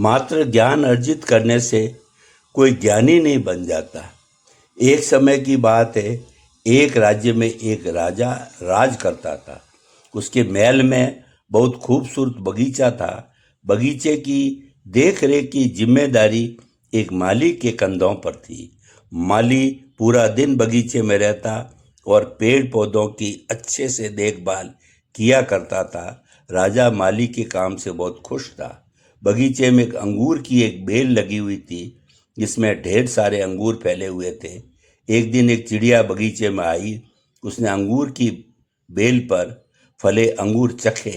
मात्र ज्ञान अर्जित करने से कोई ज्ञानी नहीं बन जाता। एक समय की बात है, एक राज्य में एक राजा राज करता था। उसके महल में बहुत खूबसूरत बगीचा था। बगीचे की देख रेख की जिम्मेदारी एक माली के कंधों पर थी। माली पूरा दिन बगीचे में रहता और पेड़ पौधों की अच्छे से देखभाल किया करता था। राजा माली के काम से बहुत खुश था। बगीचे में एक अंगूर की एक बेल लगी हुई थी, जिसमें ढेर सारे अंगूर फैले हुए थे। एक दिन एक चिड़िया बगीचे में आई। उसने अंगूर की बेल पर फले अंगूर चखे।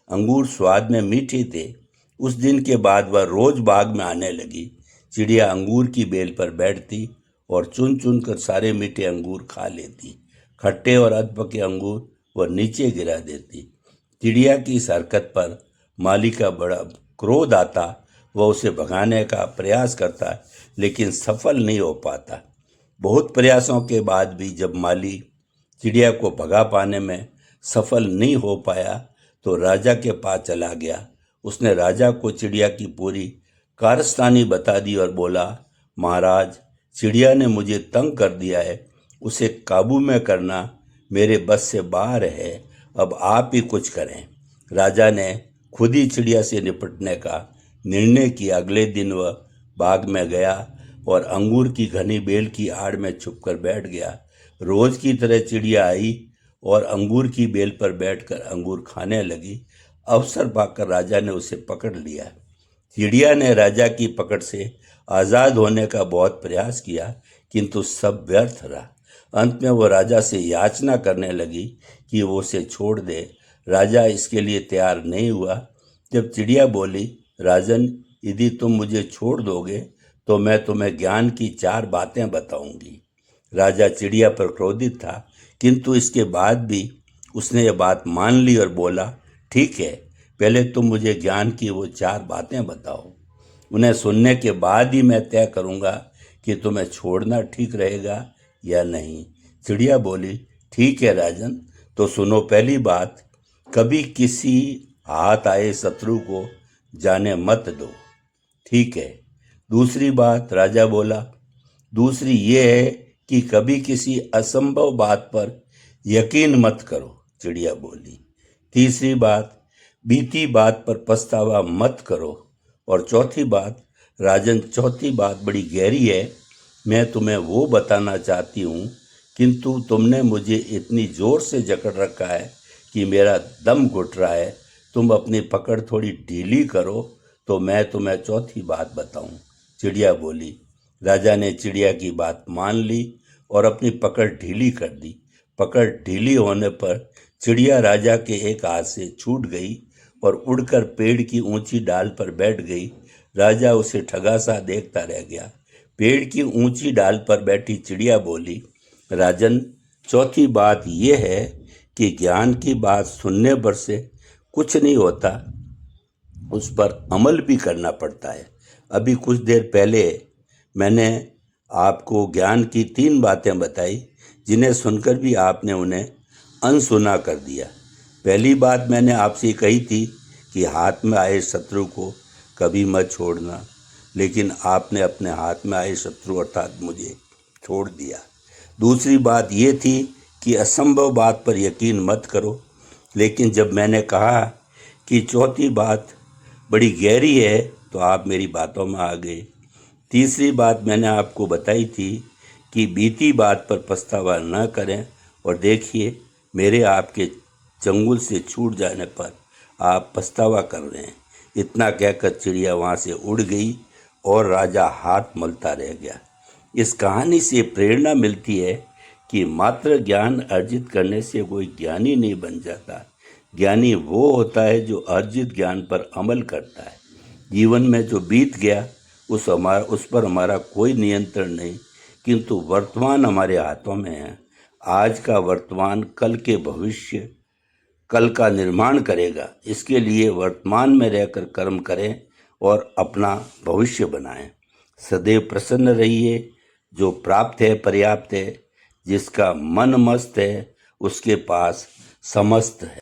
अंगूर स्वाद में मीठे थे। उस दिन के बाद वह रोज बाग में आने लगी। चिड़िया अंगूर की बेल पर बैठती और चुन चुन कर सारे मीठे अंगूर खा लेती। खट्टे और अधपके अंगूर वह नीचे गिरा देती। चिड़िया की इस हरकत पर माली का बड़ा क्रोध आता। वह उसे भगाने का प्रयास करता, लेकिन सफल नहीं हो पाता। बहुत प्रयासों के बाद भी जब माली चिड़िया को भगा पाने में सफल नहीं हो पाया, तो राजा के पास चला गया। उसने राजा को चिड़िया की पूरी कारस्तानी बता दी और बोला, महाराज, चिड़िया ने मुझे तंग कर दिया है। उसे काबू में करना मेरे बस से बाहर है। अब आप ही कुछ करें। राजा ने खुद ही चिड़िया से निपटने का निर्णय किया। अगले दिन वह बाग में गया और अंगूर की घनी बेल की आड़ में छुपकर बैठ गया। रोज की तरह चिड़िया आई और अंगूर की बेल पर बैठकर अंगूर खाने लगी। अवसर पाकर राजा ने उसे पकड़ लिया। चिड़िया ने राजा की पकड़ से आज़ाद होने का बहुत प्रयास किया, किंतु सब व्यर्थ रहा। अंत में वो राजा से याचना करने लगी कि वो उसे छोड़ दे। राजा इसके लिए तैयार नहीं हुआ। जब चिड़िया बोली, राजन, यदि तुम मुझे छोड़ दोगे तो मैं तुम्हें ज्ञान की 4 बातें बताऊंगी। राजा चिड़िया पर क्रोधित था, किंतु इसके बाद भी उसने ये बात मान ली और बोला, ठीक है, पहले तुम मुझे ज्ञान की वो 4 बातें बताओ। उन्हें सुनने के बाद ही मैं तय करूंगा कि तुम्हें छोड़ना ठीक रहेगा या नहीं। चिड़िया बोली, ठीक है राजन, तो सुनो। पहली बात, कभी किसी हाथ आए शत्रु को जाने मत दो। ठीक है। दूसरी बात, राजा बोला, दूसरी ये है कि कभी किसी असंभव बात पर यकीन मत करो। चिड़िया बोली। तीसरी बात, बीती बात पर पछतावा मत करो। और चौथी बात, राजन, चौथी बात बड़ी गहरी है। मैं तुम्हें वो बताना चाहती हूँ, किंतु तुमने मुझे इतनी जोर से जकड़ रखा है कि मेरा दम घुट रहा है। तुम अपनी पकड़ थोड़ी ढीली करो तो मैं तुम्हें चौथी बात बताऊं। चिड़िया बोली। राजा ने चिड़िया की बात मान ली और अपनी पकड़ ढीली कर दी। पकड़ ढीली होने पर चिड़िया राजा के एक हाथ से छूट गई और उड़कर पेड़ की ऊंची डाल पर बैठ गई। राजा उसे ठगा सा देखता रह गया। पेड़ की ऊंची डाल पर बैठी चिड़िया बोली, राजन, चौथी बात यह है कि ज्ञान की बात सुनने पर से कुछ नहीं होता, उस पर अमल भी करना पड़ता है। अभी कुछ देर पहले मैंने आपको ज्ञान की 3 बातें बताई, जिन्हें सुनकर भी आपने उन्हें अनसुना कर दिया। पहली बात मैंने आपसे कही थी कि हाथ में आए शत्रु को कभी मत छोड़ना, लेकिन आपने अपने हाथ में आए शत्रु अर्थात मुझे छोड़ दिया। दूसरी बात ये थी कि असंभव बात पर यकीन मत करो, लेकिन जब मैंने कहा कि चौथी बात बड़ी गहरी है तो आप मेरी बातों में आ गए। तीसरी बात मैंने आपको बताई थी कि बीती बात पर पछतावा न करें, और देखिए, मेरे आपके चंगुल से छूट जाने पर आप पछतावा कर रहे हैं। इतना कहकर चिड़िया वहाँ से उड़ गई और राजा हाथ मलता रह गया। इस कहानी से प्रेरणा मिलती है कि मात्र ज्ञान अर्जित करने से कोई ज्ञानी नहीं बन जाता। ज्ञानी वो होता है जो अर्जित ज्ञान पर अमल करता है। जीवन में जो बीत गया उस पर हमारा कोई नियंत्रण नहीं, किंतु वर्तमान हमारे हाथों में है। आज का वर्तमान कल का निर्माण करेगा। इसके लिए वर्तमान में रहकर कर्म करें और अपना भविष्य बनाएं। सदैव प्रसन्न रहिए। जो प्राप्त है पर्याप्त है। जिसका मन मस्त है उसके पास समस्त है।